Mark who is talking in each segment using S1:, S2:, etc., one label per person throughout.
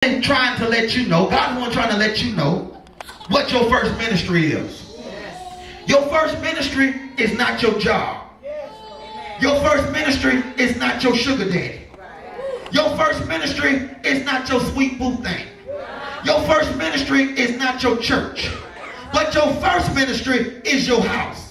S1: ain't trying to let you know. God's the one trying to let you know what your first ministry is. Your first ministry is not your job. Your first ministry is not your sugar daddy. Your first ministry is not your sweet boo thing. Your first ministry is not your church. But your first ministry is your house.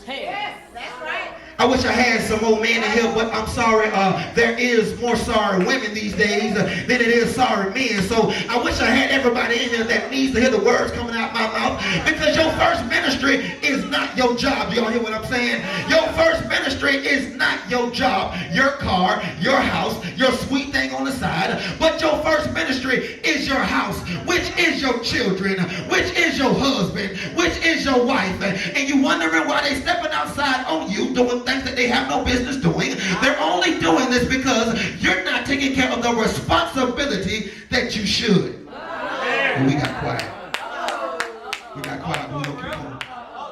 S1: I wish I had some old men in here, but I'm sorry, there is more sorry women these days than it is sorry men. So I wish I had everybody in here that needs to hear the words coming out my mouth, because your first ministry is not your job. Y'all hear what I'm saying? Your first ministry is not your job, your car, your house, your sweet thing on the side. But your first ministry is your house, which is your children, which is your husband, which is your wife. And you wondering why they stepping outside on you doing things that they have no business doing. They're only doing this because you're not taking care of the responsibility that you should. And we got quiet. We got quiet.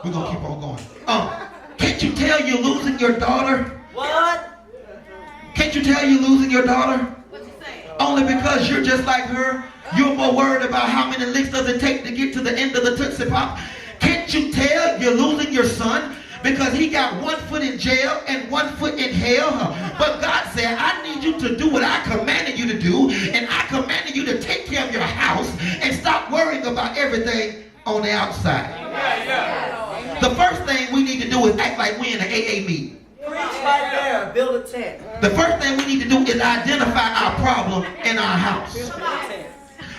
S1: We're gonna keep on going. Can't you tell you're losing your daughter?
S2: What?
S1: Can't you tell you're losing your daughter?
S2: What you saying?
S1: Only because you're just like her. You're more worried about how many licks does it take to get to the end of the Tootsie Pop. Can't you tell you're losing your son? Because he got 1 foot in jail and 1 foot in hell. But God said, I need you to do what I commanded you to do. And I commanded you to take care of your house and stop worrying about everything on the outside. The first thing we need to do is act like we're in an AA meeting.
S2: Preach right there. Build a tent.
S1: The first thing we need to do is identify our problem in our house.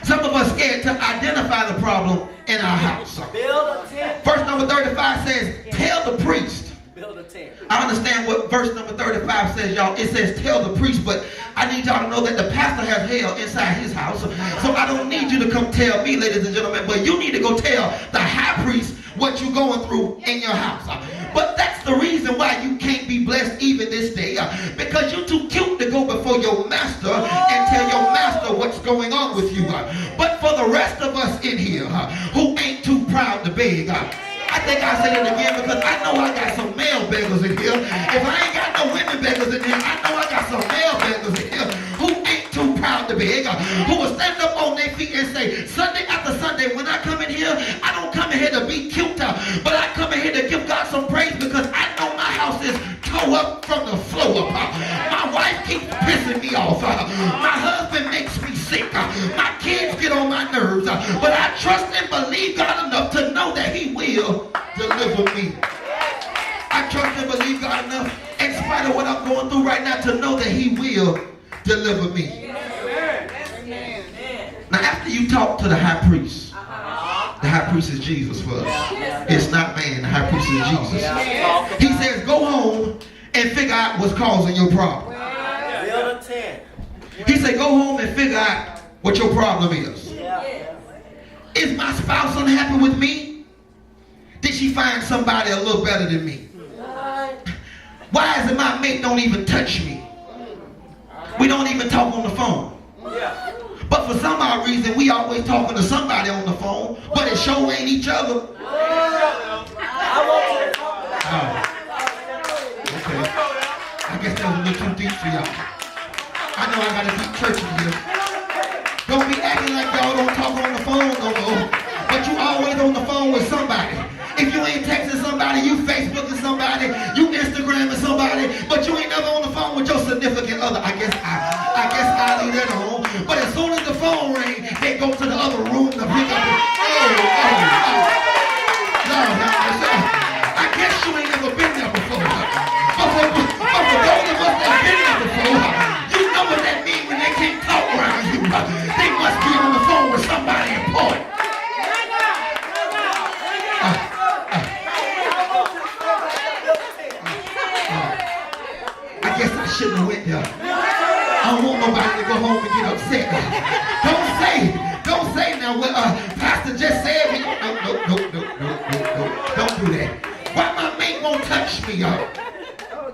S1: Some of us scared to identify the problem in our house.
S2: Build a tent.
S1: Verse number 35 says, tell the priest.
S2: Build a tent.
S1: I understand what verse number 35 says, y'all. It says tell the priest, but I need y'all to know that the pastor has hell inside his house. So I don't need you to come tell me, ladies and gentlemen, but you need to go tell the high priest what you're going through in your house. But that's the reason why you can't be blessed even this day, because you're too cute to go before your master and tell your master what's going on with you. But for the rest of us in here who ain't too proud to beg, I think I said it again because I know I got some male beggars in here. If I ain't got no women beggars in here, I know I got some male beggars in here who ain't too proud to beg, who will stand up on their feet and say, Sunday after Sunday, when I come in here, I don't come in here to be cute, but I come in here to give God some praise because I know my house is tore up from the floor up. My wife keeps pissing me off. My husband makes me sick. My kids get on my nerves. But I trust and believe God enough to know that He will deliver me. I trust and believe God enough, in spite of what I'm going through right now, to know that He will deliver me. Now, after you talk to the high priest, the high priest is Jesus for us. It's not man. The high priest is Jesus. He says, go home and figure out what's causing your problem.
S2: Build a tent.
S1: He said, go home and figure out what your problem is. Is my spouse unhappy with me? Did she find somebody a little better than me? Why is it my mate don't even touch me? We don't even talk on the phone. But for some odd reason, we always talking to somebody on the phone, but it sure ain't each other. Okay. I guess that was a little too deep for y'all. I know I got a deep church in here. Don't be acting like y'all don't talk on the phone no more, but you always on the phone with somebody. If you ain't texting somebody, you Facebooking somebody, you Instagramming somebody, but you ain't never on the phone with your significant other. I guess I'll leave that on. But as soon as the phone rings, they go to the other room to pick up I guess you ain't never been there before. But for those of us that been there before, you know what that means when they can't talk around you. They must be on the phone with somebody important. I guess I shouldn't have went there. I don't want nobody to go home and get upset. Don't say now what Pastor just said. No. Don't do that. Why my mate won't touch me, y'all?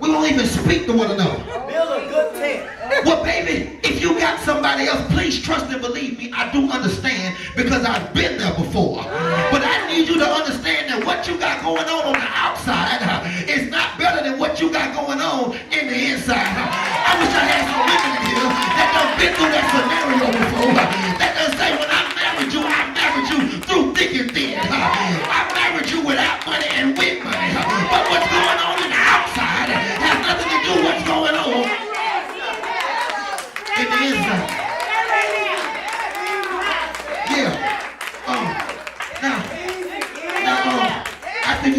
S1: We won't even speak to one another.
S2: Build a good tent.
S1: Well, baby, if you got somebody else, please trust and believe me. I do understand because I've been there before. But I need you to understand that what you got going on the outside is not better than what you got going on in the inside. I wish I had some women in here that done been through that scenario before. That done say,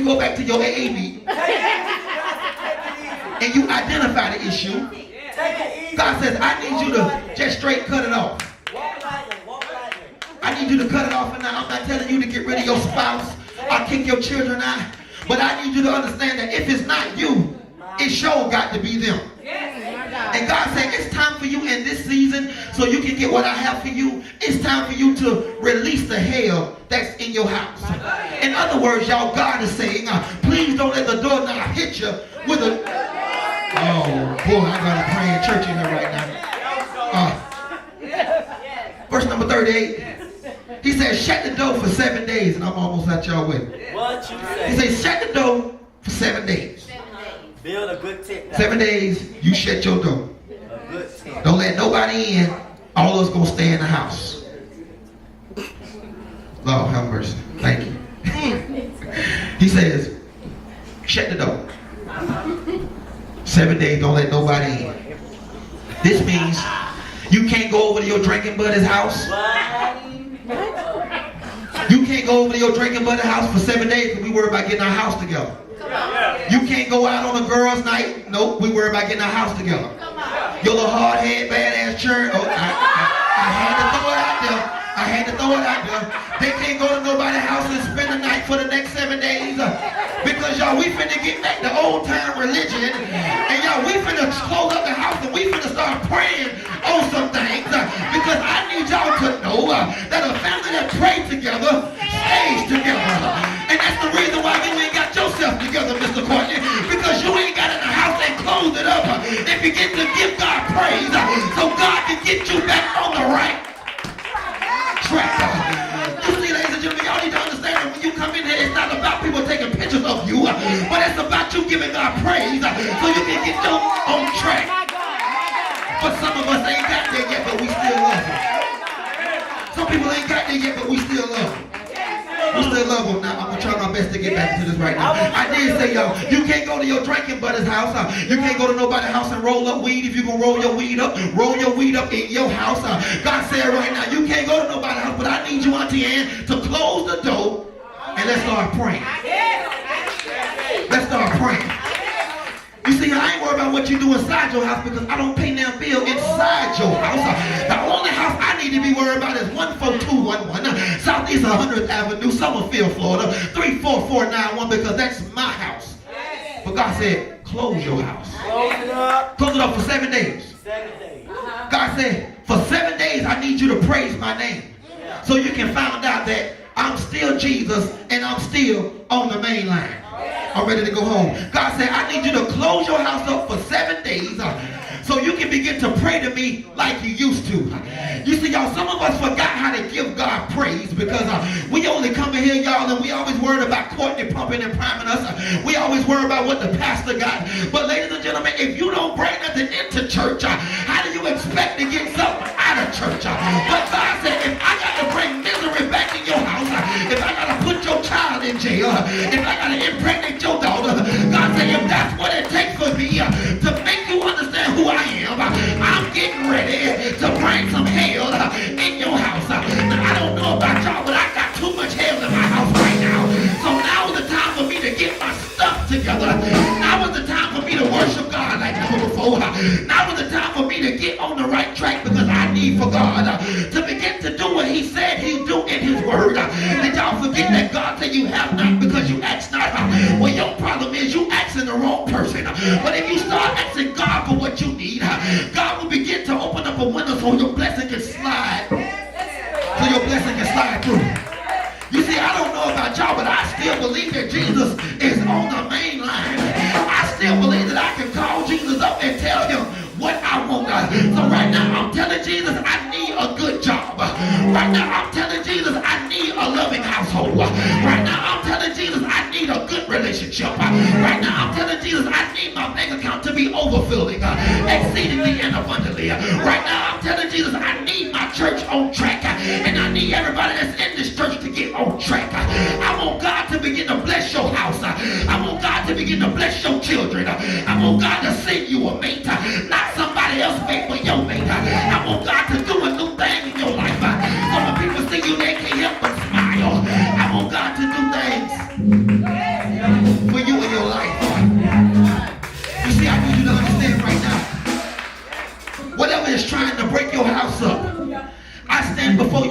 S1: go back to your AA meeting and you identify the issue, God says, I need you to just straight cut it off. I need you to cut it off. And now I'm not telling you to get rid of your spouse or kick your children out. But I need you to understand that if it's not you, it sure got to be them. And God said, it's time for you in this season so you can get what I have for you. It's time for you to release the hell that's in your house. In other words, y'all, God is saying, please don't let the doorknob hit you with a... Oh, boy, I got a praying church in here right now. Verse number 38. He says, shut the door for 7 days. And I'm almost at y'all with it.
S2: What you say?
S1: He says, shut the door for 7 days.
S2: Build a good tent.
S1: 7 days, you shut your door.
S2: A good tent.
S1: Don't let nobody in. All of us gonna stay in the house. Lord have mercy. Thank you. He says, shut the door. 7 days, don't let nobody in. This means you can't go over to your drinking buddy's house. You can't go over to your drinking buddy's house for 7 days because we worry about getting our house together. You can't go out on a girls' night. Nope, we worry about getting our house together. Your little hard head, badass church. Oh, I had to throw it out there. I had to throw it out there. They can't go to nobody's house and spend the night for the next 7 days. Because y'all, we finna get back to old time religion. And y'all, we finna close up the house and we finna start praying on some things. Because I need y'all to know that a family that prays together stays together. And that's the reason why you ain't got yourself together, Mr. Courtney. Because you ain't got in the house and closed it up. If you get to give God praise, so God can get you back on the right track. You see, ladies and gentlemen, y'all need to understand that when you come in here, it's not about people taking pictures of you, but it's about you giving God praise so you can get your own track. But some of us ain't got there yet, but we still love Him. Some people ain't got there yet, but we still love Him. We still love Him. Now, I'm going to try my best to get back to this right now. I did say, y'all, you can't go to your drinking buddy's house. You can't go to nobody's house and roll up weed. If you're going to roll your weed up in your house. God said right now, you can't go to nobody's house, but I need you, Auntie Ann, to close the door and let's start praying. Let's start praying. You see, I ain't worried about what you do inside your house because I don't pay no bill inside your house. The only house I need to be worried about is 14211 Southeast 100th Avenue, Summerfield, Florida, 34491 because that's my house. But God said, close your house.
S2: Close it up.
S1: Close it up for 7 days.
S2: 7 days.
S1: God said, for 7 days I need you to praise my name. So you can find out that I'm still Jesus and I'm still on the main line. I'm ready to go home. God said, I need you to close your house up for 7 days so you can begin to pray to me like you used to. You see, y'all, some of us forgot how to give God praise because we only come in here, y'all, and we always worried about Courtney pumping and priming us. We always worry about what the pastor got. But ladies and gentlemen, if you don't bring nothing into church, how do you expect to get something out of church? But God said, if I got to bring misery back in your house, if I got to put your child in jail, if I got to impregnate your daughter, God said, if that's what it takes for me to make you understand who I am, I'm getting ready to bring some hell in your house. Now, I don't know about y'all, but I got too much hell in my house right now. So now is the time for me to get my stuff together. Now is the time for me to worship God like never before. Now is the time for me to get on the right track because I need for God to begin to do what He said He'll do in His Word. Did y'all forget that God said you have not because you ask not? Well, your problem is you asking the wrong person. But if you start asking God for what you need, God will begin to open up a window so your blessing can slide. So your blessing can slide through. You see, I don't know about y'all, but I still believe that Jesus is on the main line. I still believe that I can call Jesus up and tell Him what I want. So right now, I'm telling Jesus I need a good job. Right now, I'm telling Jesus I need a loving household. Right now, I'm telling Jesus I need a good relationship. Right now, I'm telling Jesus I need my bank account to be overflowing, exceedingly and abundantly. Right now, I'm telling Jesus I need my church on track. And I need everybody that's in this church to get on track. I want God to begin to bless your house. I want God to begin to bless your children. I want God to send you a mate, not somebody else mate, but your mate. I want God to do a new thing in your life. So when people see you, they can't help but smile. I want God to do things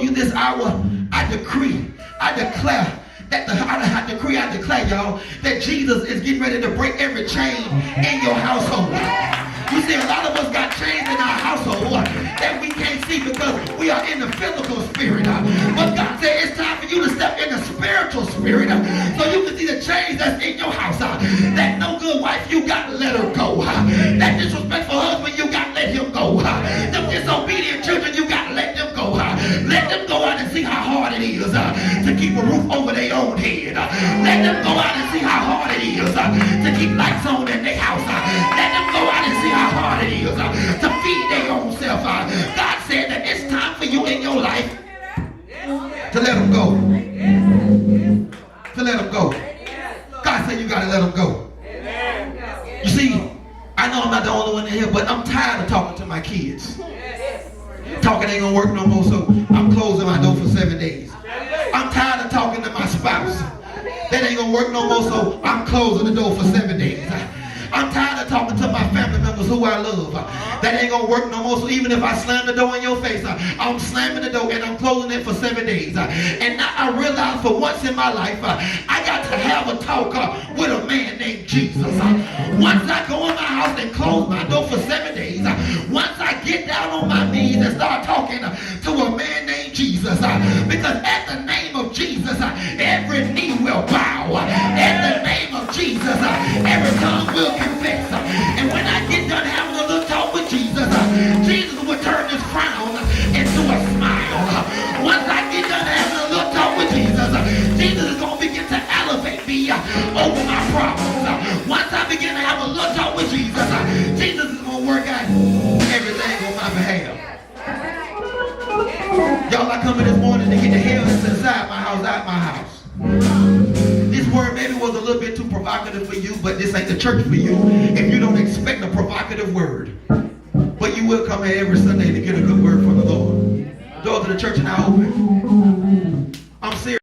S1: you this hour, I decree, I declare that I decree, I declare, y'all, that Jesus is getting ready to break every chain in your household. You see, a lot of us got chains in our household that we can't see because we are in the physical spirit. But God said it's time for you to step in the spiritual spirit so you can see the chains that's in your house. That no good wife, you got to let her go. That disrespectful husband, you got to let him go. Them disobedient children, you got to let them go. Let them go out and see how hard it is to keep a roof over their own head. Let them go out and see how hard it is to keep lights on in their house. Let them go out and see how hard it is to feed their own self. God said that it's time for you in your life to let them go. To let them go. God said you got to let them go. You see, I know I'm not the only one in here, but I'm tired of talking to my kids. Talking ain't gonna work no more, so I'm closing my door for 7 days. I'm tired of talking to my spouse. That ain't gonna work no more, so I'm closing the door for 7 days. I'm tired of talking to my family members who I love. That ain't gonna work no more, so even if I slam the door in your face, I'm slamming the door and I'm closing it for 7 days. And now I realize for once in my life, I got to have a talk with a man named Jesus. Once I go in my house and close my door for 7 days, once I get down on my knees and start talking to a man named Jesus, because at the name of Jesus, every knee will bow. At the name of Jesus, every tongue will confess. And when I get done having a little talk with Jesus, Jesus will turn this frown into a smile. Once I get done having a little talk with Jesus, Jesus is going to begin to elevate me over my problems. Once I begin to have a little talk with Jesus, Jesus is going to work out everything on my behalf. Y'all, I come in this morning to get the hell that's inside my house, out my house. This word maybe was a little bit too provocative for you, but this ain't the church for you if you don't expect a provocative word. But you will come here every Sunday to get a good word from the Lord. Doors of the church are now open. I'm serious.